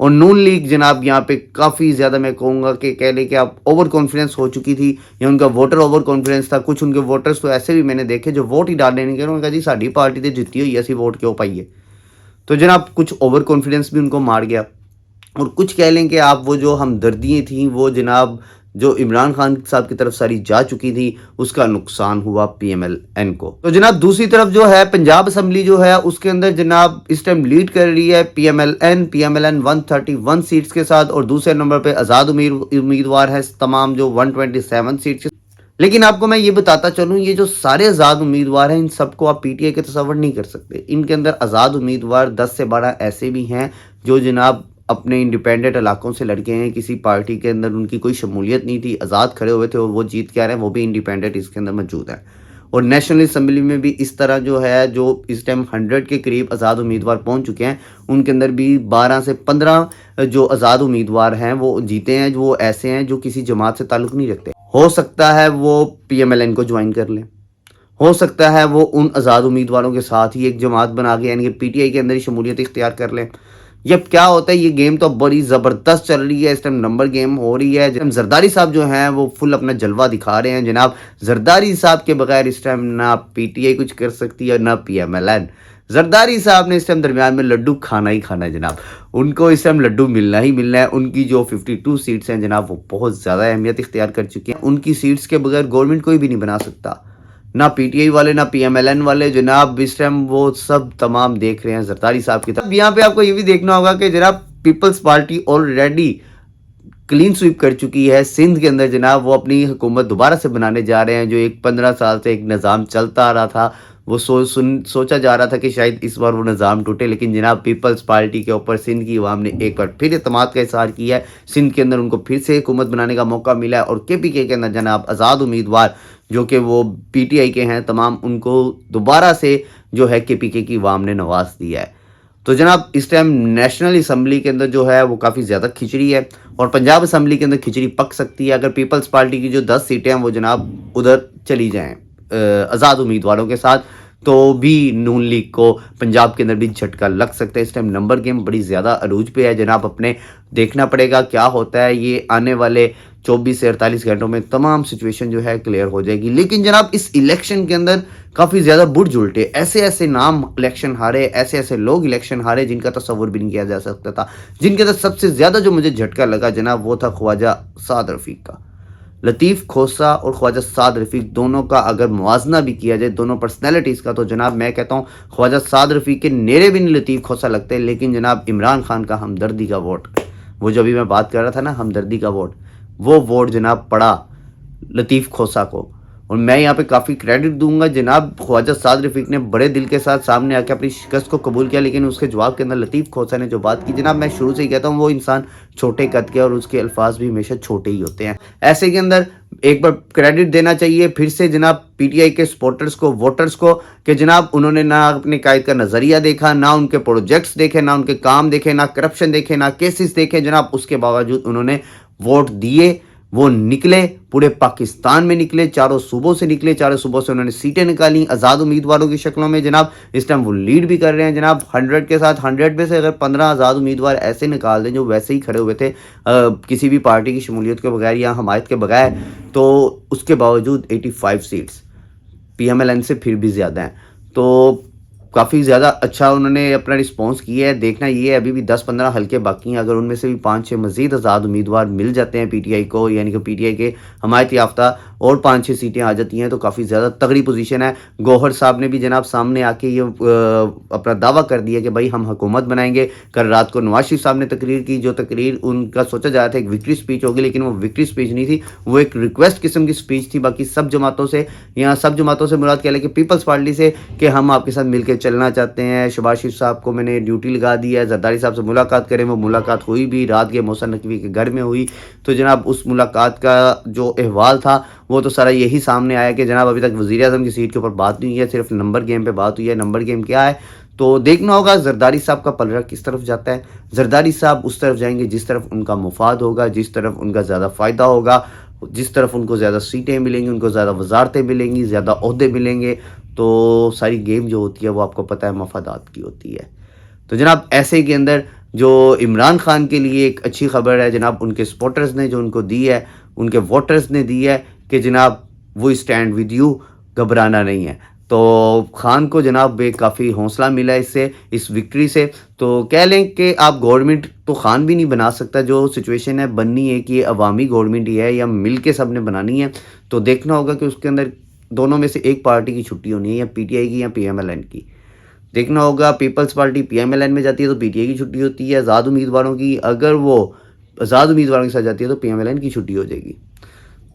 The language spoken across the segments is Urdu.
اور نون لیگ جناب یہاں پہ کافی زیادہ میں کہوں گا کہ کہہ لیں کہ آپ اوور کانفیڈنس ہو چکی تھی یا ان کا ووٹر اوور کانفیڈنس تھا. کچھ ان کے ووٹرز تو ایسے بھی میں نے دیکھے جو ووٹ ہی ڈالنے نہیں گئے, انہوں نے کہا جی ساڈی پارٹی تے جتی ہوئی اسی ووٹ کیوں پائیے. تو جناب کچھ اوور کانفیڈنس بھی ان کو مار گیا. اور کچھ کہہ لیں کہ آپ وہ جو ہمدردیاں تھیں وہ جناب جو عمران خان صاحب کی طرف ساری جا چکی تھی اس کا نقصان ہوا پی ایم ایل این کو. تو جناب دوسری طرف جو ہے پنجاب اسمبلی جو ہے اس کے اندر جناب اس ٹائم لیڈ کر رہی ہے P M L N 131 seats کے ساتھ, اور دوسرے نمبر پہ آزاد امیدوار ہے تمام جو 127 سیٹس. لیکن آپ کو میں یہ بتاتا چلوں یہ جو سارے آزاد امیدوار ہیں ان سب کو آپ پی ٹی آئی کے تصور نہیں کر سکتے. ان کے اندر آزاد امیدوار 10 سے 12 ایسے بھی ہیں جو جناب اپنے انڈیپینڈنٹ علاقوں سے لڑکے ہیں, کسی پارٹی کے اندر ان کی کوئی شمولیت نہیں تھی, آزاد کھڑے ہوئے تھے اور وہ جیت کے آ رہے ہیں, وہ بھی انڈیپینڈنٹ اس کے اندر موجود ہیں. اور نیشنل اسمبلی میں بھی اس طرح جو ہے جو اس ٹائم 100 کے قریب آزاد امیدوار پہنچ چکے ہیں, ان کے اندر بھی 12 سے 15 جو آزاد امیدوار ہیں وہ جیتے ہیں, وہ ایسے ہیں جو کسی جماعت سے تعلق نہیں رکھتے. ہو سکتا ہے وہ پی ایم ایل این کو جوائن کر لیں, ہو سکتا ہے وہ ان آزاد امیدواروں کے ساتھ ہی ایک جماعت بنا کے یعنی کہ پی ٹی آئی کے اندر ہی شمولیت اختیار کر لیں. یہ کیا ہوتا ہے, یہ گیم تو بڑی زبردست چل رہی ہے اس ٹائم, نمبر گیم ہو رہی ہے. زرداری صاحب جو ہیں وہ فل اپنا جلوہ دکھا رہے ہیں جناب. زرداری صاحب کے بغیر اس ٹائم نہ پی ٹی آئی کچھ کر سکتی ہے نہ P M L N. Zardari صاحب نے اس ٹائم درمیان میں لڈو کھانا ہی کھانا ہے جناب, ان کو اس ٹائم لڈو ملنا ہی ملنا ہے. ان کی جو 52 سیٹس ہیں جناب وہ بہت زیادہ اہمیت اختیار کر چکی ہیں. ان کی سیٹس کے بغیر گورنمنٹ کوئی بھی نہیں بنا سکتا, نہ پی ٹی آئی والے نہ پی ایم ایل این والے جناب. اس ٹائم وہ سب تمام دیکھ رہے ہیں زرداری صاحب کی طرف. یہاں پہ آپ کو یہ بھی دیکھنا ہوگا کہ جناب Peoples Party already clean sweep کر چکی ہے سندھ کے اندر جناب. وہ اپنی حکومت دوبارہ سے بنانے جا رہے ہیں. جو ایک 15 سال سے ایک نظام چلتا آ رہا تھا وہ سوچا جا رہا تھا کہ شاید اس بار وہ نظام ٹوٹے, لیکن جناب پیپلز پارٹی کے اوپر سندھ کی عوام نے ایک بار پھر اعتماد کا اظہار کیا ہے. سندھ کے اندر ان کو پھر سے حکومت بنانے کا موقع ملا ہے, اور کے پی کے اندر جناب آزاد امیدوار جو کہ وہ پی ٹی آئی کے ہیں تمام, ان کو دوبارہ سے جو ہے کے پی کے کی عوام نے نواز دیا ہے. تو جناب اس ٹائم نیشنل اسمبلی کے اندر جو ہے وہ کافی زیادہ کھچڑی ہے, اور پنجاب اسمبلی کے اندر کھچڑی پک سکتی ہے اگر پیپلز پارٹی کی جو 10 سیٹیں ہیں وہ جناب ادھر چلی جائیں آزاد امیدواروں کے ساتھ, تو بھی نون لیگ کو پنجاب کے اندر بھی جھٹکا لگ سکتا ہے. اس ٹائم نمبر گیم بڑی زیادہ عروج پہ ہے جناب. اپنے دیکھنا پڑے گا کیا ہوتا ہے. یہ آنے والے 24 سے 48 گھنٹوں میں تمام سچویشن جو ہے کلیئر ہو جائے گی. لیکن جناب اس الیکشن کے اندر کافی زیادہ برج الٹے, ایسے ایسے نام الیکشن ہارے, ایسے ایسے لوگ الیکشن ہارے جن کا تصور بھی نہیں کیا جا سکتا تھا. جن کے اندر سب سے زیادہ جو مجھے جھٹکا لگا جناب وہ تھا خواجہ سعد رفیق کا. لطیف کھوسہ اور خواجہ سعد رفیق دونوں کا اگر موازنہ بھی کیا جائے دونوں پرسنالٹیز کا, تو جناب میں کہتا ہوں خواجہ سعد رفیق کے نیرے بھی نہیں لطیف کھوسہ لگتے. لیکن جناب عمران خان کا ہمدردی کا ووٹ, وہ جو ابھی میں بات کر رہا تھا نا ہمدردی کا ووٹ, وہ ووٹ جناب پڑا لطیف کھوسہ کو. اور میں یہاں پہ کافی کریڈٹ دوں گا جناب. خواجہ سعد رفیق نے بڑے دل کے ساتھ سامنے آ کے اپنی شکست کو قبول کیا, لیکن اس کے جواب کے اندر لطیف کھوسہ نے جو بات کی جناب, میں شروع سے ہی کہتا ہوں وہ انسان چھوٹے قد کے اور اس کے الفاظ بھی ہمیشہ چھوٹے ہی ہوتے ہیں. ایسے کے اندر ایک بار کریڈٹ دینا چاہیے پھر سے جناب پی ٹی آئی کے سپورٹرز کو, ووٹرز کو, کہ جناب انہوں نے نہ اپنے قائد کا نظریہ دیکھا, نہ ان کے پروجیکٹس دیکھے, نہ ان کے کام دیکھے, نہ کرپشن دیکھے, نہ کیسز دیکھے جناب. اس کے باوجود انہوں نے ووٹ دیے, وہ نکلے, پورے پاکستان میں نکلے, چاروں صوبوں سے نکلے, چاروں صوبوں سے انہوں نے سیٹیں نکالی آزاد امیدواروں کی شکلوں میں جناب. اس ٹائم وہ لیڈ بھی کر رہے ہیں جناب 100 کے ساتھ. 100 میں سے اگر 15 آزاد امیدوار ایسے نکال دیں جو ویسے ہی کھڑے ہوئے تھے کسی بھی پارٹی کی شمولیت کے بغیر یا حمایت کے بغیر, تو اس کے باوجود 85 seats P M L N سے پھر بھی زیادہ ہیں. تو کافی زیادہ اچھا انہوں نے اپنا رسپانس کیا ہے. دیکھنا یہ ہے ابھی بھی 10-15 حلقے باقی ہیں, اگر ان میں سے بھی 5-6 مزید آزاد امیدوار مل جاتے ہیں پی ٹی آئی کو, یعنی کہ پی ٹی آئی کے حمایت یافتہ اور 5-6 سیٹیں آ جاتی ہیں تو کافی زیادہ تگڑی پوزیشن ہے. گوہر صاحب نے بھی جناب سامنے آ کے یہ اپنا دعویٰ کر دیا کہ بھائی ہم حکومت بنائیں گے. کل رات کو نواز شریف صاحب نے تقریر کی, جو تقریر ان کا سوچا جا رہا تھا ایک وکٹری سپیچ ہوگی, لیکن وہ وکٹری سپیچ نہیں تھی, وہ ایک ریکویسٹ قسم کی سپیچ تھی. باقی سب جماعتوں سے, یہاں سب جماعتوں سے مراد کیا ہے کہ پیپلز پارٹی سے, کہ ہم آپ کے ساتھ مل کے چلنا چاہتے ہیں. شہباز شریف صاحب کو میں نے ڈیوٹی لگا دی ہے زرداری صاحب سے ملاقات کریں, وہ ملاقات ہوئی بھی رات کے محسن نقوی کے گھر میں ہوئی. تو جناب اس ملاقات کا جو احوال تھا وہ تو سارا یہی سامنے آیا کہ جناب ابھی تک وزیر اعظم کی سیٹ کے اوپر بات نہیں ہوئی ہے, صرف نمبر گیم پہ بات ہوئی ہے. نمبر گیم کیا ہے تو دیکھنا ہوگا زرداری صاحب کا پلڑا کس طرف جاتا ہے. زرداری صاحب اس طرف جائیں گے جس طرف ان کا مفاد ہوگا, جس طرف ان کا زیادہ فائدہ ہوگا, جس طرف ان کو زیادہ سیٹیں ملیں گی, ان کو زیادہ وزارتیں ملیں گی, زیادہ عہدے ملیں گے. تو ساری گیم جو ہوتی ہے وہ آپ کو پتہ ہے مفادات کی ہوتی ہے. تو جناب ایسے کے اندر جو عمران خان کے لیے ایک اچھی خبر ہے جناب، ان کے سپورٹرز نے جو ان کو دی ہے، ان کے ووٹرز نے دی ہے کہ جناب وہ اسٹینڈ ود یو، گھبرانا نہیں ہے. تو خان کو جناب ایک کافی حوصلہ ملا اس وکٹری سے. تو کہہ لیں کہ آپ گورنمنٹ تو خان بھی نہیں بنا سکتا، جو سچویشن ہے بننی ہے کہ یہ عوامی گورنمنٹ ہی ہے یا مل کے سب نے بنانی ہے. تو دیکھنا ہوگا کہ اس کے اندر دونوں میں سے ایک پارٹی کی چھٹی ہونی ہے، یا پی ٹی آئی کی یا پی ایم ایل این کی. دیکھنا ہوگا Peoples Party P M L N میں جاتی ہے تو پی ٹی آئی کی چھٹی ہوتی ہے آزاد امیدواروں کی، اگر وہ آزاد امیدواروں کے ساتھ جاتی ہے تو پی ایم ایل این کی چھٹی ہو جائے گی.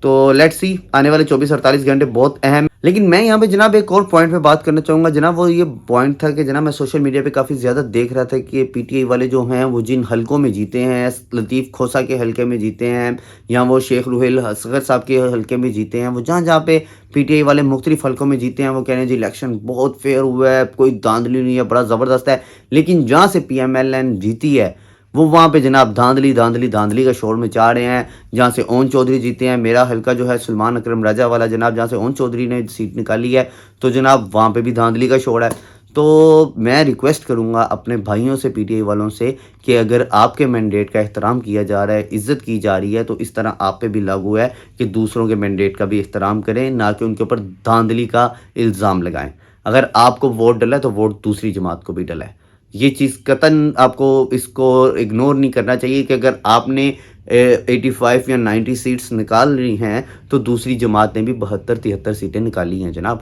تو لیٹ سی، آنے والے 24-48 گھنٹے بہت اہم. لیکن میں یہاں پہ جناب ایک اور پوائنٹ پہ بات کرنا چاہوں گا جناب، وہ یہ پوائنٹ تھا کہ جناب میں سوشل میڈیا پہ کافی زیادہ دیکھ رہا تھا کہ پی ٹی آئی والے جو ہیں وہ جن حلقوں میں جیتے ہیں، لطیف کھوسا کے حلقے میں جیتے ہیں یا وہ شیخ روحیل اصغر صاحب کے حلقے میں جیتے ہیں، وہ جہاں جہاں پہ پی ٹی آئی والے مختلف حلقوں میں جیتے ہیں وہ کہنے جی الیکشن بہت فیئر ہوا ہے، کوئی دھاندلی نہیں ہے، بڑا زبردست ہے. لیکن جہاں سے پی ایم ایل این جیتی ہے وہ وہاں پہ جناب دھاندلی کا شور مچا رہے ہیں. جہاں سے اون چودھری جیتے ہیں، میرا حلقہ جو ہے سلمان اکرم راجہ والا جناب، جہاں سے اون چودھری نے سیٹ نکالی ہے، تو جناب وہاں پہ بھی دھاندلی کا شور ہے. تو میں ریکویسٹ کروں گا اپنے بھائیوں سے، پی ٹی آئی والوں سے، کہ اگر آپ کے مینڈیٹ کا احترام کیا جا رہا ہے، عزت کی جا رہی ہے، تو اس طرح آپ پہ بھی لاگو ہے کہ دوسروں کے مینڈیٹ کا بھی احترام کریں، نہ کہ ان کے اوپر دھاندلی کا الزام لگائیں. اگر آپ کو ووٹ ڈلا ہے تو ووٹ دوسری جماعت کو بھی ڈلا ہے. یہ چیز قطعاً آپ کو اس کو اگنور نہیں کرنا چاہیے کہ اگر آپ نے 85 یا 90 سیٹس نکال لی ہیں تو دوسری جماعت نے بھی 72-73 سیٹیں نکالی ہیں جناب.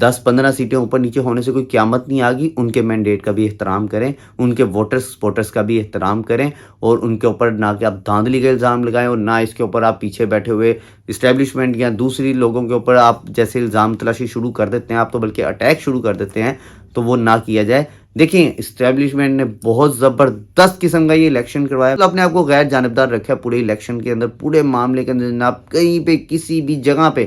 10-15 سیٹیں اوپر نیچے ہونے سے کوئی قیامت نہیں آ گئی. ان کے مینڈیٹ کا بھی احترام کریں، ان کے سپورٹرز کا بھی احترام کریں، اور ان کے اوپر نہ کہ آپ دھاندلی کا الزام لگائیں، اور نہ اس کے اوپر آپ پیچھے بیٹھے ہوئے اسٹیبلشمنٹ یا دوسری لوگوں کے اوپر آپ جیسے الزام تلاشی شروع کر دیتے ہیں، آپ تو بلکہ اٹیک شروع کر دیتے ہیں، تو وہ نہ کیا جائے. دیکھیں اسٹیبلشمنٹ نے بہت زبردست قسم کا یہ الیکشن کروایا، اپنے آپ کو غیر جانبدار رکھا پورے الیکشن کے اندر، پورے معاملے کے اندر جناب. کہیں پہ کسی بھی جگہ پہ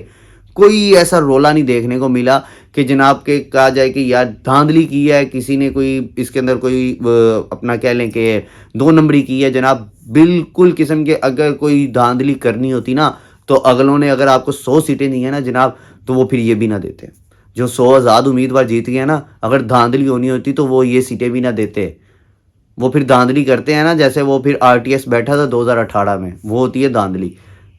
کوئی ایسا رولا نہیں دیکھنے کو ملا کہ جناب کے کہا جائے کہ یار دھاندلی کی ہے کسی نے، کوئی اس کے اندر کوئی اپنا کہہ لیں کہ 2 نمبری کی ہے جناب. بالکل قسم کے اگر کوئی دھاندلی کرنی ہوتی نا تو اگلوں نے اگر آپ کو 100 سیٹیں دی ہیں نا جناب، تو وہ پھر یہ بھی نہ دیتے. جو 100 آزاد امیدوار جیت گئے نا، اگر دھاندلی ہونی ہوتی تو وہ یہ سیٹیں بھی نہ دیتے. وہ پھر دھاندلی کرتے ہیں نا، جیسے وہ پھر آر ٹی ایس بیٹھا تھا 2018 میں، وہ ہوتی ہے دھاندلی.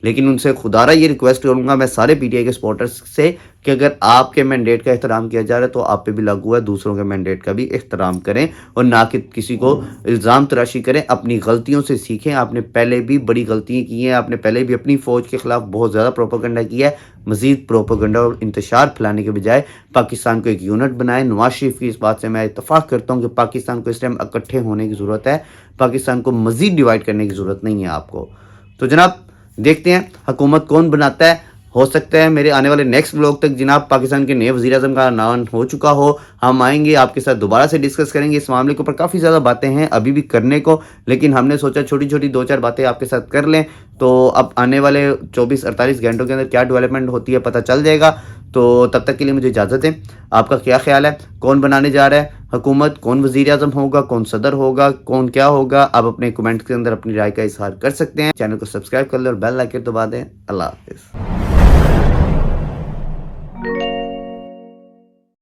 لیکن ان سے خدا را یہ ریکویسٹ کروں گا میں سارے پی ٹی آئی کے سپورٹرز سے کہ اگر آپ کے مینڈیٹ کا احترام کیا جا رہا ہے تو آپ پہ بھی لاگو ہے، دوسروں کے مینڈیٹ کا بھی احترام کریں، اور نہ کہ کسی کو الزام تراشی کریں. اپنی غلطیوں سے سیکھیں. آپ نے پہلے بھی بڑی غلطیاں کی ہیں، آپ نے پہلے بھی اپنی فوج کے خلاف بہت زیادہ پروپیگنڈا کیا ہے. مزید پروپیگنڈا اور انتشار پھیلانے کے بجائے پاکستان کو ایک یونٹ بنائیں. نواز شریف کی اس بات سے میں اتفاق کرتا ہوں کہ پاکستان کو اس ٹائم اکٹھے ہونے کی ضرورت ہے، پاکستان کو مزید ڈیوائیڈ کرنے کی ضرورت نہیں ہے آپ کو. تو جناب دیکھتے ہیں حکومت کون بناتا ہے. ہو سکتا ہے میرے آنے والے نیکسٹ بلاگ تک جناب پاکستان کے نئے وزیر اعظم کا اعلان ہو چکا ہو. ہم آئیں گے آپ کے ساتھ دوبارہ سے ڈسکس کریں گے اس معاملے کے اوپر. کافی زیادہ باتیں ہیں ابھی بھی کرنے کو، لیکن ہم نے سوچا چھوٹی چھوٹی 2-4 باتیں آپ کے ساتھ کر لیں. تو اب آنے والے 24-48 گھنٹوں کے اندر کیا ڈیولپمنٹ ہوتی ہے پتہ چل جائے گا. تو تب تک کے لیے مجھے اجازت ہے. آپ کا کیا خیال ہے؟ کون بنانے جا رہا ہے حکومت؟ کون وزیر اعظم ہوگا؟ کون صدر ہوگا؟ کون کیا ہوگا؟ آپ اپنے کمنٹ کے اندر اپنی رائے کا اظہار کر سکتے ہیں. چینل کو سبسکرائب کر لیں اور بیل آئیکن دبا دیں. اللہ حافظ.